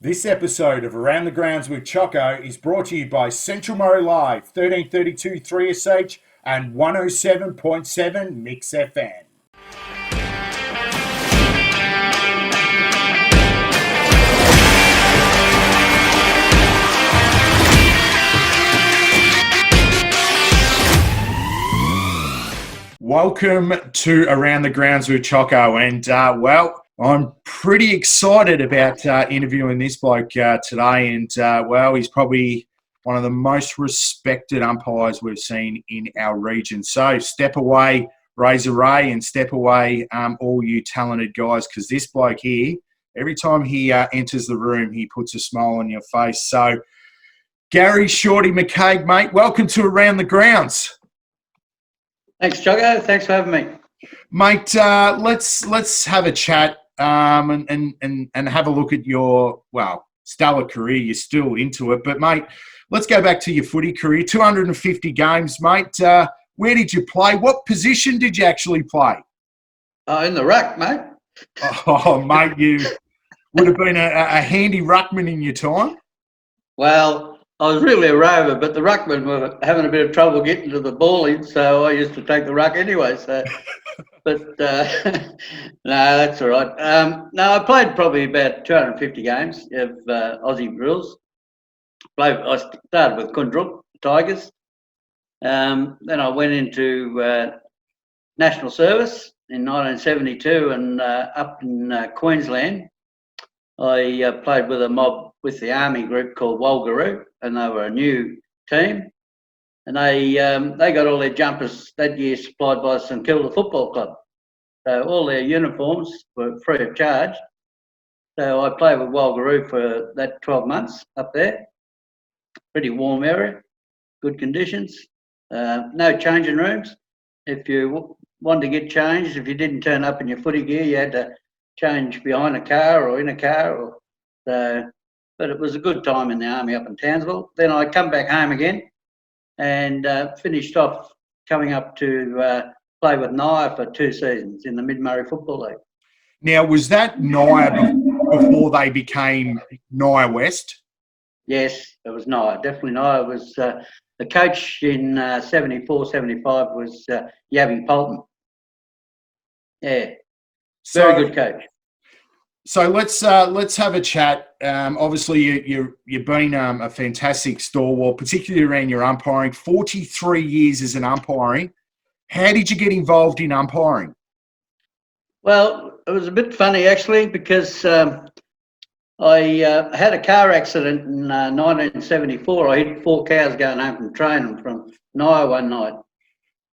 This episode of Around the Grounds with Chocco is brought to you by Central Murray Live, 1332 3SH and 107.7 Mix FM. Welcome to Around the Grounds with Chocco, and I'm pretty excited about interviewing this bloke today, and he's probably one of the most respected umpires we've seen in our region. So step away, Razor Ray, and step away, all you talented guys, because this bloke here, every time he enters the room, he puts a smile on your face. So Garry, Shorty, Mccaig, mate, welcome to Around the Grounds. Thanks, Chocco. Thanks for having me, mate. Let's have a chat and have a look at your stellar career. You're still into it, but mate, let's go back to your footy career. 250 games, mate. Where did you play? What position did you actually play? In the ruck, mate. Oh, mate, you would have been a handy ruckman in your time. Well, I was really a rover, but the ruckmen were having a bit of trouble getting to the ball in, so I used to take the ruck anyway. So, but no, that's all right. No, I played probably about 250 games of Aussie drills. I started with Kundruk Tigers. Then I went into national service in 1972, and up in Queensland, I played with a mob with the army group called Walgaroo, and they were a new team, and they got all their jumpers that year supplied by St Kilda Football Club. So all their uniforms were free of charge. So I played with Walgaroo for that 12 months up there. Pretty warm area, good conditions, no changing rooms. If you wanted to get changed, if you didn't turn up in your footy gear, you had to change behind a car or in a car. But it was a good time in the army up in Townsville. Then I come back home again and finished off coming up to play with Naya for 2 seasons in the Mid-Murray Football League. Now, was that Naya before they became Naya West? Yes, it was Naya. Definitely Naya. Was the coach in 74, 75 was Yabby Polton. Yeah, very good coach. So let's have a chat. Obviously, you've been a fantastic stalwart, particularly around your umpiring. 43 years as an umpiring. How did you get involved in umpiring? Well, it was a bit funny actually, because I had a car accident in 1974. I hit 4 cows going home from training from Naya one night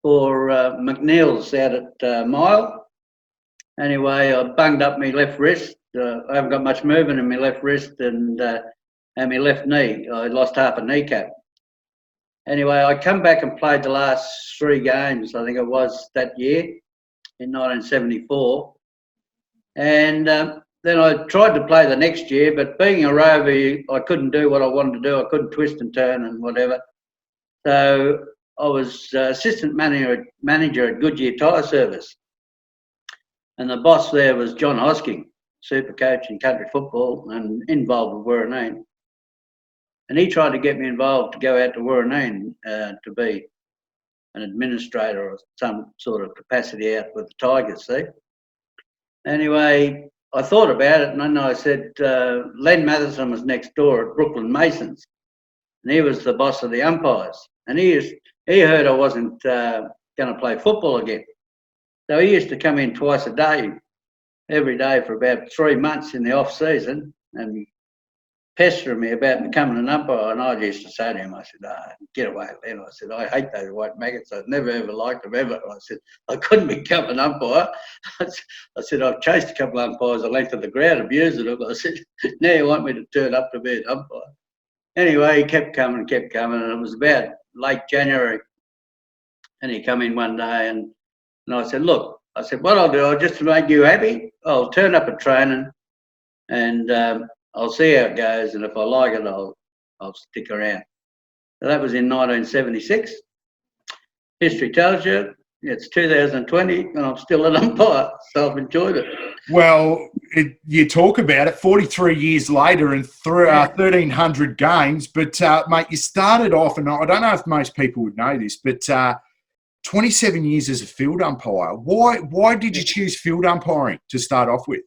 for McNeil's out at Mile. Anyway, I bunged up my left wrist. I haven't got much movement in my left wrist and my left knee. I lost half a kneecap. Anyway, I come back and played the last 3 games, I think it was, that year in 1974. And then I tried to play the next year, but being a rover, I couldn't do what I wanted to do. I couldn't twist and turn and whatever. So I was assistant manager at Goodyear Tyre Service. And the boss there was John Hosking, super coach in country football and involved with Warraneen. And he tried to get me involved to go out to Warraneen to be an administrator or some sort of capacity out with the Tigers, see. Anyway, I thought about it, and then I said, Len Matheson was next door at Brooklyn Masons, and he was the boss of the umpires. And he heard I wasn't going to play football again. So he used to come in twice a day, every day for about 3 months in the off season, and pester me about becoming an umpire. And I used to say to him, I said, get away, Len. I said, I hate those white maggots. I've never ever liked them ever. I said, I couldn't become an umpire. I said, I've chased a couple of umpires the length of the ground, abusing them. I said, now you want me to turn up to be an umpire? Anyway, he kept coming, and it was about late January. And he come in one day and I said, look, what I'll do, just to make you happy, I'll turn up at training and I'll see how it goes. And if I like it, I'll stick around. So that was in 1976. History tells you it's 2020 and I'm still an umpire, so I've enjoyed it. Well, you talk about it 43 years later and 1,300 games, but, mate, you started off, and I don't know if most people would know this, but 27 years as a field umpire. Why did you choose field umpiring to start off with?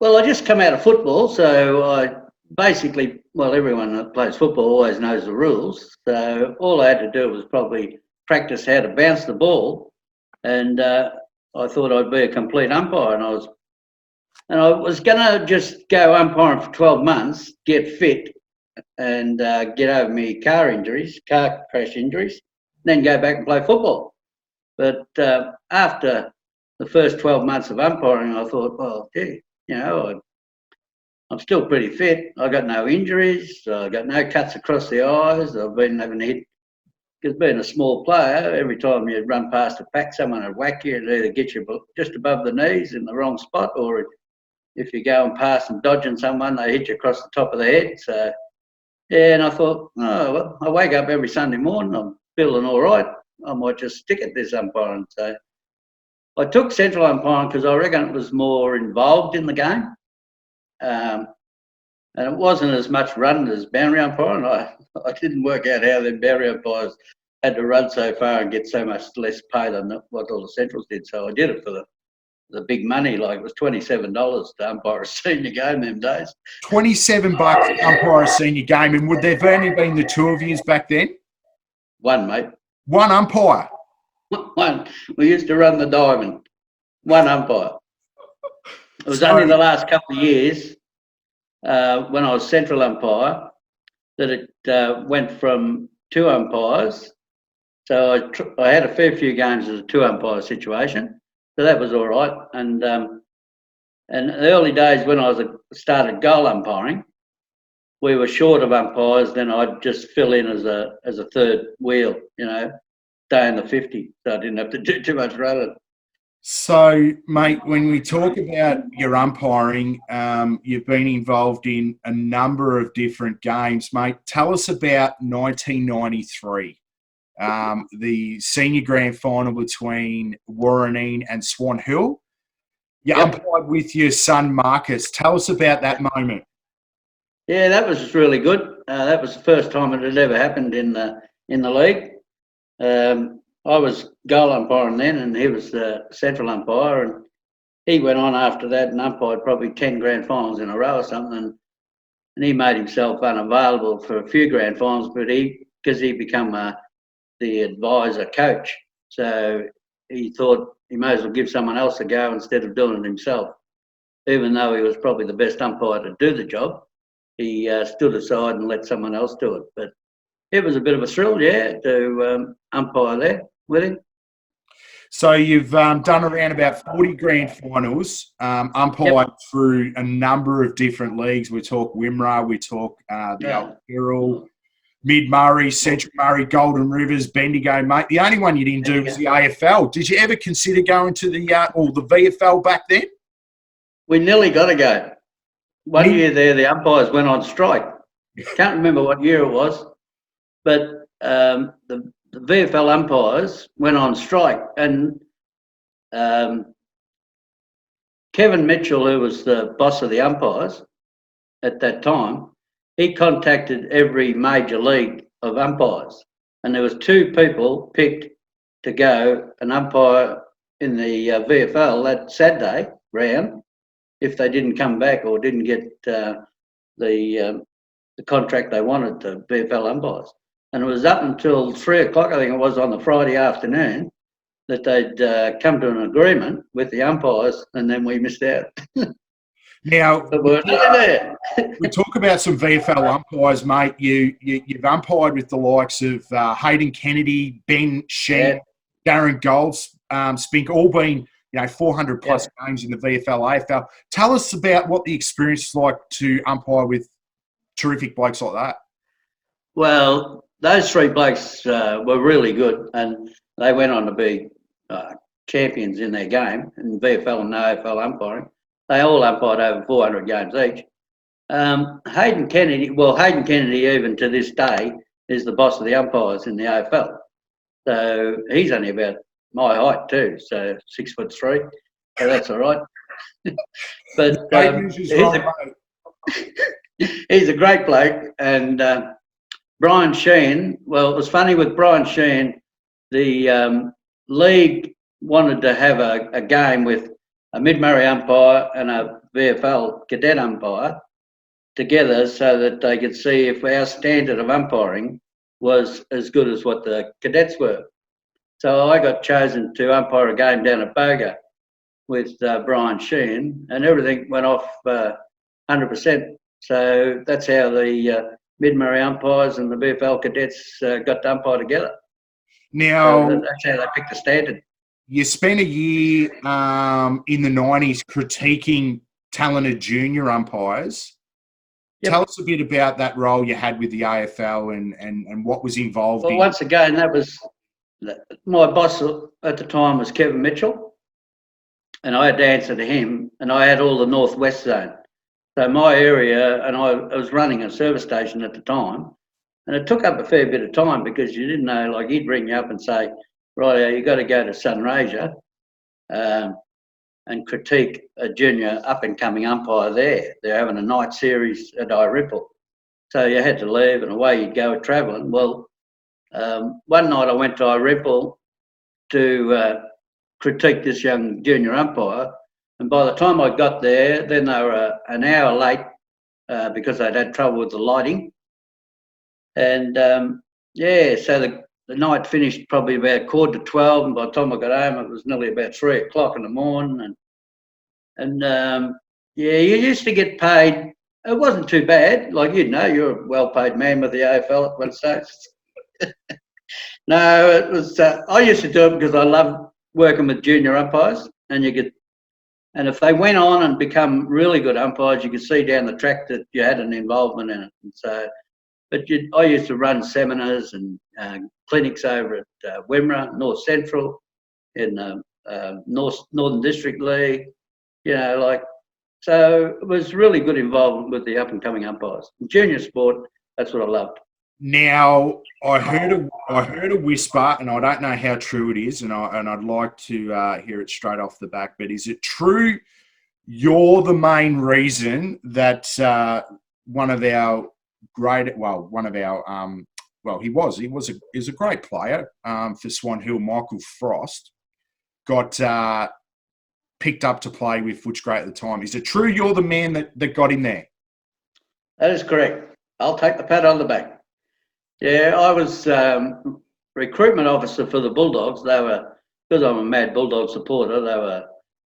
Well, I just come out of football, so I basically, well, everyone that plays football always knows the rules. So all I had to do was probably practice how to bounce the ball, and I thought I'd be a complete umpire. And I was going to just go umpiring for 12 months, get fit, and get over my car crash injuries, then go back and play football. But after the first 12 months of umpiring, I thought, well, gee, I'm still pretty fit. I got no injuries. I got no cuts across the eyes. I've been having hit. Because being a small player, every time you run past a pack, someone would whack you and either get you just above the knees in the wrong spot, or if you're going past and dodging someone, they hit you across the top of the head. So, yeah, and I thought, oh, well, I wake up every Sunday morning, I'm feeling all right. I might just stick at this umpiring. So I took central umpiring because I reckon it was more involved in the game. And it wasn't as much run as boundary umpiring. I didn't work out how the boundary umpires had to run so far and get so much less pay than what all the centrals did. So I did it for the big money. Like, it was $27 to umpire a senior game them days. $27 to umpire a senior game, and would there have only been the two of you back then? One, mate. One umpire? One. We used to run the diamond. One umpire. It was only the last couple of years when I was central umpire that it went from two umpires. So I had a fair few games as a two umpire situation, so that was all right. And in the early days when I started goal umpiring, we were short of umpires. Then I'd just fill in as a third wheel, stay in the 50, so I didn't have to do too much running. So, mate, when we talk about your umpiring, you've been involved in a number of different games, mate. Tell us about 1993, the senior grand final between Warraneen and Swan Hill. You umpired with your son, Marcus. Tell us about that moment. Yeah, that was really good. That was the first time it had ever happened in the league. I was goal umpiring then, and he was the central umpire, and he went on after that and umpired probably 10 grand finals in a row or something, and he made himself unavailable for a few grand finals, but because he become the advisor coach, so he thought he may as well give someone else a go instead of doing it himself. Even though he was probably the best umpire to do the job, he stood aside and let someone else do it. But it was a bit of a thrill, to umpire there with him. So you've done around about 40 grand finals, umpired through a number of different leagues. We talk Wimmera, we talk the Old Herald, Mid-Murray, Central Murray, Golden Rivers, Bendigo, mate. The only one you didn't do was the AFL. Did you ever consider going to the VFL back then? We nearly got to go. One year there, the umpires went on strike. Can't remember what year it was, but the VFL umpires went on strike, and Kevin Mitchell, who was the boss of the umpires at that time, he contacted every major league of umpires, and there was two people picked to go and umpire in the VFL that Saturday round if they didn't come back or didn't get the contract they wanted, the VFL umpires. And it was up until 3 o'clock, I think it was, on the Friday afternoon, that they'd come to an agreement with the umpires, and then we missed out. Now, we talk about some VFL umpires, mate. You've umpired with the likes of Hayden Kennedy, Ben Sheep, Darren Golds, Spink, all been 400 plus games in the VFL, AFL. Tell us about what the experience is like to umpire with terrific blokes like that. Well, those three blokes were really good, and they went on to be champions in their game in VFL and AFL umpiring. They all umpired over 400 games each. Hayden Kennedy even to this day, is the boss of the umpires in the AFL. So he's only about my height too, so 6'3", so that's all right. But he's a great bloke. And Brian Sheen, well, it was funny with Brian Sheen, the league wanted to have a game with a mid-Murray umpire and a VFL cadet umpire together so that they could see if our standard of umpiring was as good as what the cadets were. So I got chosen to umpire a game down at Boga with Brian Sheen, and everything went off 100%. So that's how the mid-Murray umpires and the VFL cadets got to umpire together. Now, so that's how they picked the standard. You spent a year in the 90s critiquing talented junior umpires. Yep. Tell us a bit about that role you had with the AFL and what was involved. Well, once again, that was my boss at the time was Kevin Mitchell, and I had to answer to him, and I had all the northwest zone. So my area, and I was running a service station at the time, and it took up a fair bit of time because you didn't know, like he'd ring you up and say, right, you got to go to Sunraysia and critique a junior up-and-coming umpire there. They're having a night series at Ripple. So you had to leave, and away you'd go travelling. Well, one night I went to Ripple to critique this young junior umpire, and by the time I got there, then they were an hour late because they'd had trouble with the lighting. And so the night finished probably about 11:45, and by the time I got home, it was nearly about 3 o'clock in the morning. And you used to get paid. It wasn't too bad. Like, you're a well-paid man with the AFL at one stage. No, it was. I used to do it because I loved working with junior umpires, and if they went on and become really good umpires, you could see down the track that you had an involvement in it. And so, I used to run seminars and clinics over at Wimmera, North Central, in Northern District League. So it was really good involvement with the up-and-coming umpires. In junior sport, that's what I loved. Now, I heard a whisper, and I don't know how true it is, and I'd like to hear it straight off the back. But is it true you're the main reason that one of our he's a great player for Swan Hill, Michael Frost, got picked up to play with Footscray at the time? Is it true you're the man that got him there? That is correct. I'll take the pat on the back. Yeah, I was recruitment officer for the Bulldogs. They were, because I'm a mad Bulldog supporter,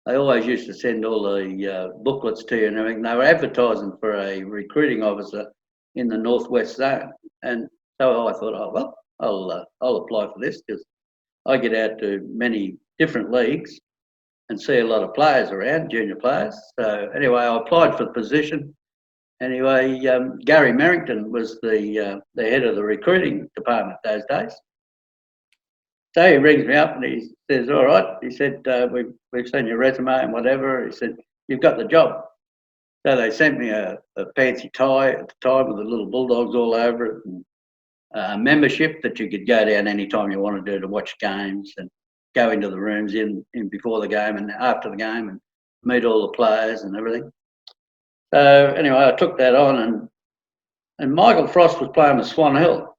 they always used to send all the booklets to you and everything. They were advertising for a recruiting officer in the Northwest Zone. And so I thought, I'll apply for this because I get out to many different leagues and see a lot of players around, junior players. So anyway, I applied for the position. Anyway, Garry Merrington was the head of the recruiting department those days. So he rings me up and he says, all right. He said, we've seen your resume and whatever. He said, you've got the job. So they sent me a fancy tie at the time with the little Bulldogs all over it, and a membership that you could go down any time you wanted to watch games and go into the rooms in before the game and after the game and meet all the players and everything. So anyway, I took that on, and Michael Frost was playing with Swan Hill.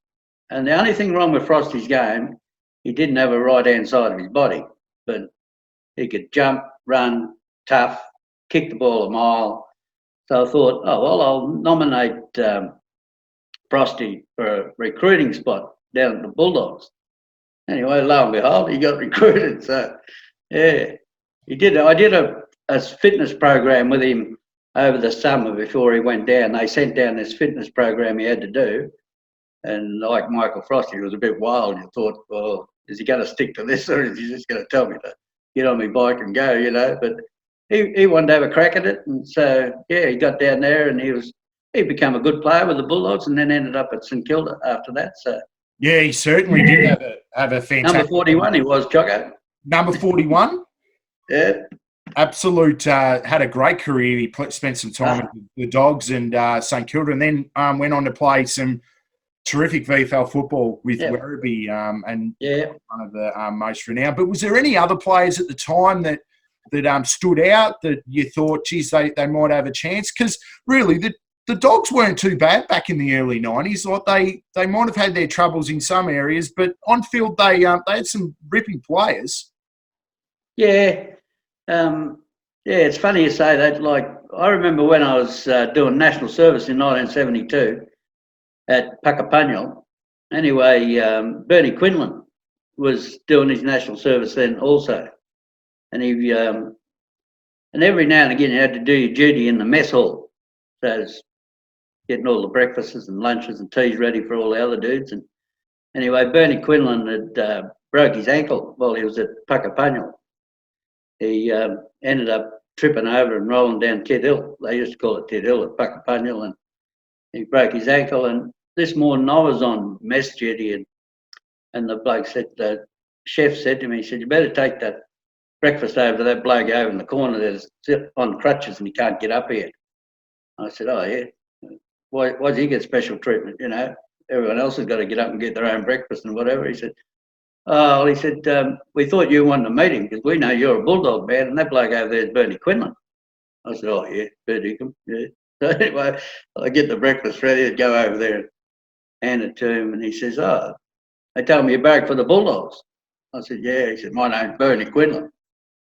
And the only thing wrong with Frosty's game, he didn't have a right-hand side of his body, but he could jump, run, tough, kick the ball a mile. So I thought, I'll nominate Frosty for a recruiting spot down at the Bulldogs. Anyway, lo and behold, he got recruited. So, yeah, he did. I did a fitness program with him over the summer before he went down. They sent down this fitness program he had to do. And like Michael Frost, he was a bit wild. You thought, well, is he going to stick to this or is he just going to tell me to get on my bike and go, But he wanted to have a crack at it. And so, yeah, he got down there and he became a good player with the Bulldogs and then ended up at St Kilda after that. So yeah, he certainly did have a fantastic... Number 41 he was, Chocco. Number 41? Yeah. Absolute, had a great career. He spent some time with the Dogs and St Kilda, and then went on to play some terrific VFL football with Yeah. Werribee, and Yeah. one of the most renowned. But was there any other players at the time that stood out that you thought, geez, they might have a chance? Because really, the Dogs weren't too bad back in the early 90s. Like they might have had their troubles in some areas, but on field they had some ripping players. Yeah. Yeah, it's funny you say that. Like, I remember when I was doing national service in 1972 at Puckapunyal. Anyway, Bernie Quinlan was doing his national service then also. And he and every now and again you had to do your duty in the mess hall. So it's getting all the breakfasts and lunches and teas ready for all the other dudes. And anyway, Bernie Quinlan had broke his ankle while he was at Puckapunyal. He ended up tripping over and rolling down Ted Hill. They used to call it Ted Hill at Puckapunyal, and he broke his ankle. And this morning I was on mess duty, and the bloke said, the chef said to me, he said, you better take that breakfast over to that bloke over in the corner that's on crutches and he can't get up here. I said, oh yeah, why does he get special treatment? You know, everyone else has got to get up and get their own breakfast and whatever. He said, oh, he said, we thought you wanted to meet him because we know you're a Bulldog man, and that bloke over there is Bernie Quinlan. I said, oh yeah, Bernie, yeah. So anyway, I get the breakfast ready to go over there and hand it to him, and he says, oh, they told me you barrack for the Bulldogs. I said, yeah. He said, my name's Bernie Quinlan.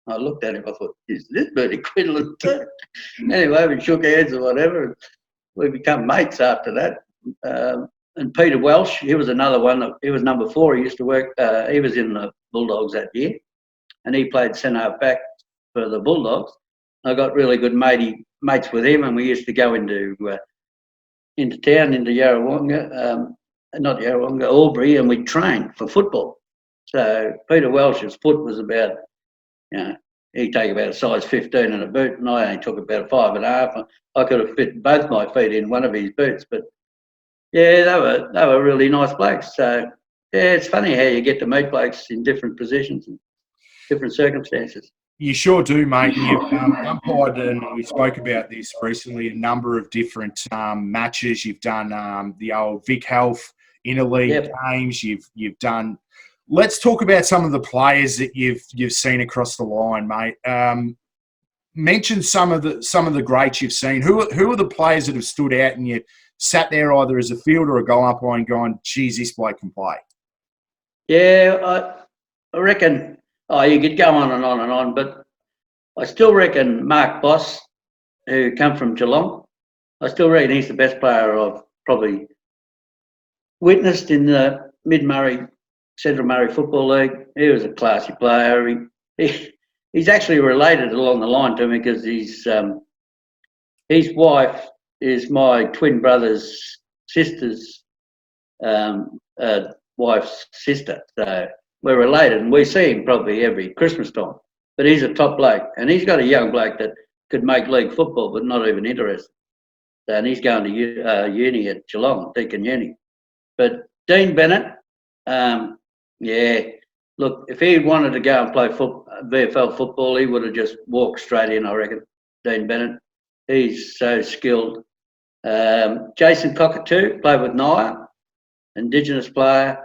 I looked at him, I thought, is this Bernie Quinlan too? Anyway, we shook hands or whatever, and we become mates after that. And Peter Welsh, he was another one. He was number 4. He used to work. He was in the Bulldogs that year, and he played centre back for the Bulldogs. I got really good mates with him, and we used to go into town, into Yarrawonga, not Yarrawonga, Albury, and we'd train for football. So Peter Welsh's foot was about, you know, he'd take about a size 15 in a boot, and I only took about a 5.5. I could have fit both my feet in one of his boots, but yeah, they were really nice blokes. So yeah, it's funny how you get to meet blokes in different positions and different circumstances. You sure do, mate. You've umpired, and we spoke about this recently, a number of different matches. You've done the old Vic Health interleague games. You've done. Let's talk about some of the players that you've seen across the line, mate. Mention some of the greats you've seen. Who are the players that have stood out and you sat there either as a fielder or a goal umpire and going, geez, this bloke can play? Yeah, I reckon, you could go on and on and on, but I still reckon Mark Boss, who come from Geelong, I still reckon he's the best player I've probably witnessed in the Mid-Murray, Central Murray Football League. He was a classy player. He's actually related along the line to me because his wife is my twin brother's sister's wife's sister. So we're related, and we see him probably every Christmas time. But he's a top bloke, and he's got a young bloke that could make league football, but not even interested. And he's going to uni at Geelong, Deakin Uni. But Dean Bennett, yeah, look, if he wanted to go and play VFL football, he would have just walked straight in, I reckon. Dean Bennett, he's so skilled. Jason Cockatoo played with Naya, Indigenous player.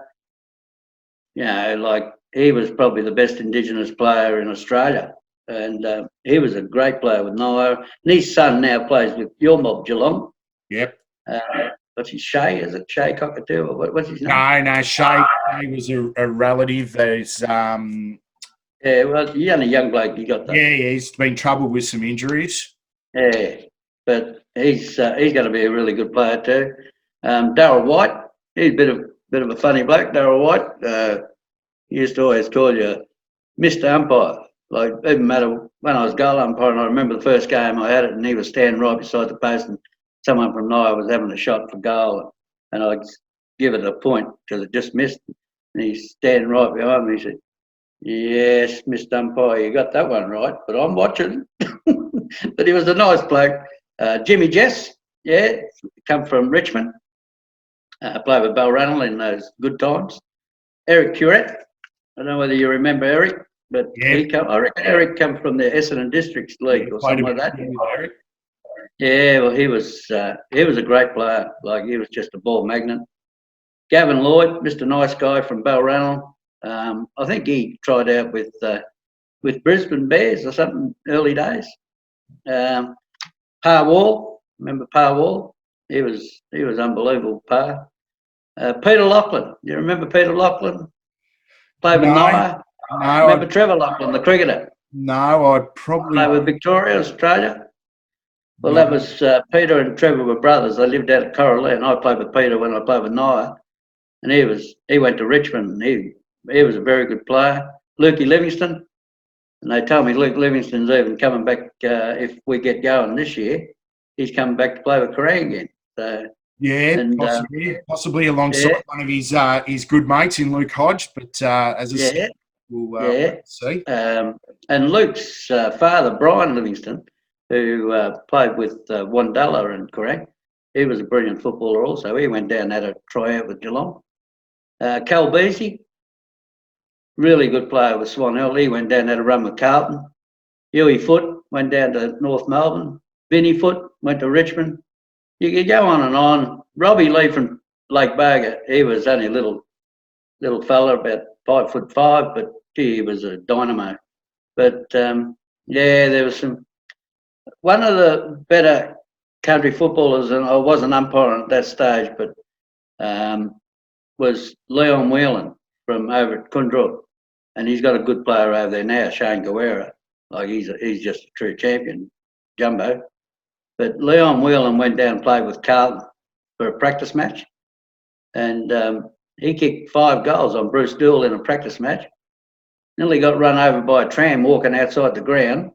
You know, like he was probably the best Indigenous player in Australia, and he was a great player with Naya. And his son now plays with your mob, Geelong. Yep. What's his Shay? Is it Shay Cockatoo or what's his name? No, Shay was a relative. There's yeah, well, he's only a young bloke. You got that. Yeah, he's been troubled with some injuries. Yeah, but he's going to be a really good player too. Darryl White, he's a bit of a funny bloke. Darryl White, he used to always call you Mr. Umpire. Like, even matter when I was goal umpiring, I remember the first game I had it, and he was standing right beside the post, and someone from Naya was having a shot for goal, and I'd give it a point because it just missed. And he's standing right behind me. He said, "Yes, Mr. Umpire, you got that one right, but I'm watching." But he was a nice bloke. Jimmy Jess, yeah, come from Richmond. Played with Balranald in those good times. Eric Curette, I don't know whether you remember Eric, but I reckon Eric come from the Essendon Districts League or something like that. Yeah, well, he was a great player. Like, he was just a ball magnet. Gavin Lloyd, Mr. Nice Guy from Balranald. I think he tried out with Brisbane Bears or something early days. Pa Wall, remember Pa Wall? He was unbelievable, Pa. Peter Lachlan, you remember Peter Lachlan? Played with Naya. No. Remember Trevor Lachlan, the cricketer? No, I probably. Played with Victoria, Australia. Well, No. that was Peter and Trevor were brothers. They lived out at Corraleah, and I played with Peter when I played with Naya. And he went to Richmond. And he was a very good player. Lukey Livingston, and they told me Luke Livingston's even coming back if we get going this year. He's coming back to play with Kerrang again. So yeah, and, possibly alongside one of his good mates in Luke Hodge. But as I said, we'll see. And Luke's father, Brian Livingston, who played with Wandella and Kerrang, he was a brilliant footballer also. He went down, had a tryout with Geelong. Cal Beasy, really good player with Swan Hill. He went down, had a run with Carlton. Huey Foote went down to North Melbourne. Vinny Foote went to Richmond. You could go on and on. Robbie Lee from Lake Boga, he was only a little fella, about 5'5", but gee, he was a dynamo. But there was one of the better country footballers, and I wasn't umpiring at that stage, but was Leon Whelan from over at Kundra, and he's got a good player over there now, Shane Guerra. Like he's just a true champion, jumbo. But Leon Whelan went down and played with Carlton for a practice match, and he kicked 5 goals on Bruce Dool in a practice match. Nearly got run over by a tram walking outside the ground,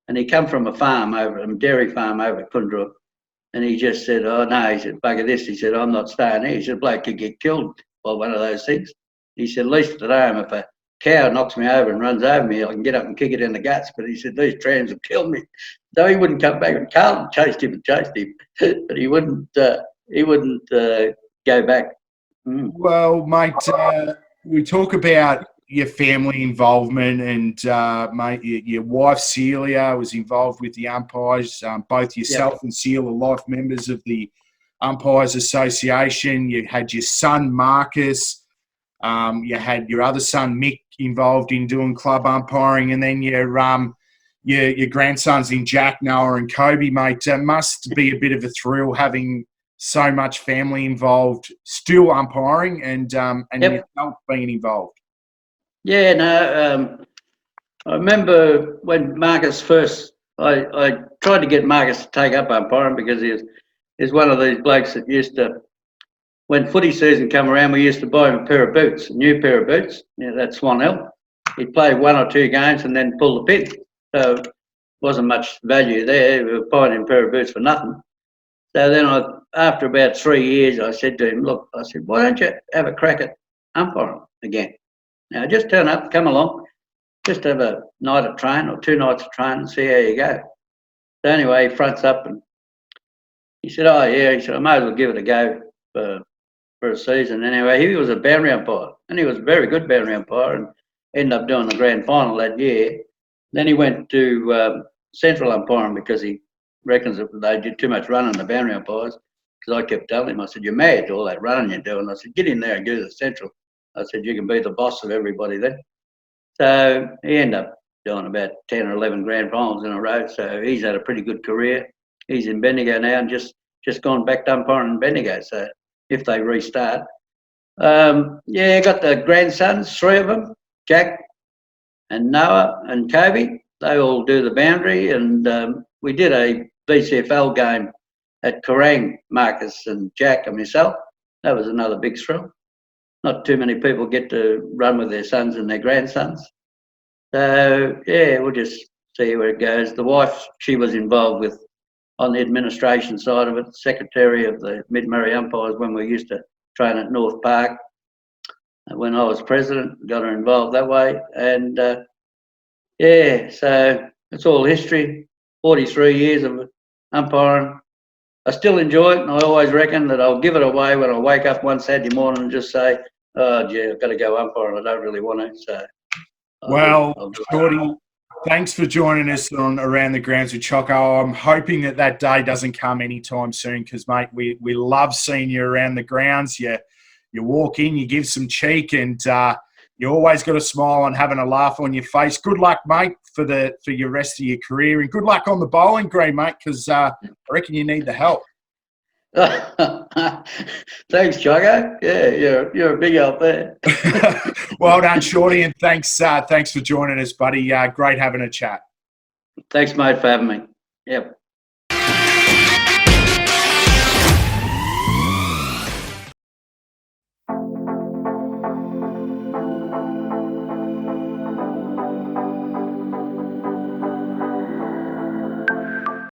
and he come from a dairy farm over at Kundra. And he just said, oh, no, he said, bugger this. He said, I'm not staying here. He said, bloke could get killed by one of those things. He said, at least at home, if a cow knocks me over and runs over me, I can get up and kick it in the guts. But he said, these trams will kill me. So he wouldn't come back. And Carlton chased him, but he wouldn't go back. Well, mate, we talk about your family involvement, and mate, your wife Celia was involved with the umpires. Both yourself and Celia are life members of the Umpires Association. You had your son Marcus. You had your other son Mick involved in doing club umpiring, and then your grandsons in Jack, Noah, and Kobe. Mate, it must be a bit of a thrill having so much family involved, still umpiring, and yourself being involved. Yeah, no, I remember when Marcus first, I tried to get Marcus to take up umpiring because he's one of these blokes that used to, when footy season come around, we used to buy him a pair of boots, a new pair of boots, that's Swan Hill. He'd play 1 or 2 games and then pull the pin. So wasn't much value there. We were buying him a pair of boots for nothing. So then after about 3 years, I said to him, look, I said, why don't you have a crack at umpiring again? Now, just turn up, come along, just have a night of train or 2 nights of train and see how you go. So anyway, he fronts up and he said, oh, yeah, he said, I may as well give it a go for a season. Anyway, he was a boundary umpire, and he was a very good boundary umpire and ended up doing the grand final that year. Then he went to central umpiring because he reckons that they did too much running, the boundary umpires, because I kept telling him, I said, you're mad, all that running you're doing. I said, get in there and do the central. I said, you can be the boss of everybody then. So he ended up doing about 10 or 11 grand finals in a row. So he's had a pretty good career. He's in Bendigo now and just gone back to umpiring in Bendigo. So if they restart. Got the grandsons, 3 of them, Jack and Noah and Kobe. They all do the boundary. And we did a BCFL game at Kerrang, Marcus and Jack and myself. That was another big thrill. Not too many people get to run with their sons and their grandsons. So, we'll just see where it goes. The wife, she was involved with, on the administration side of it, secretary of the Mid-Murray umpires when we used to train at North Park. When I was president, got her involved that way. And, so it's all history, 43 years of umpiring. I still enjoy it, and I always reckon that I'll give it away when I wake up one Saturday morning and just say, oh, gee, I've got to go umpire, and I don't really want to. So, well, Shorty, thanks for joining us on Around the Grounds with Chocco. I'm hoping that day doesn't come anytime soon because, mate, we love seeing you around the grounds. You're you walk in, you give some cheek, and you always got a smile and having a laugh on your face. Good luck, mate, for your rest of your career, and good luck on the bowling green, mate, because I reckon you need the help. Thanks, Chocco. Yeah, you're a big help there. Well done, Shorty, and thanks for joining us, buddy. Great having a chat. Thanks, mate, for having me. Yep.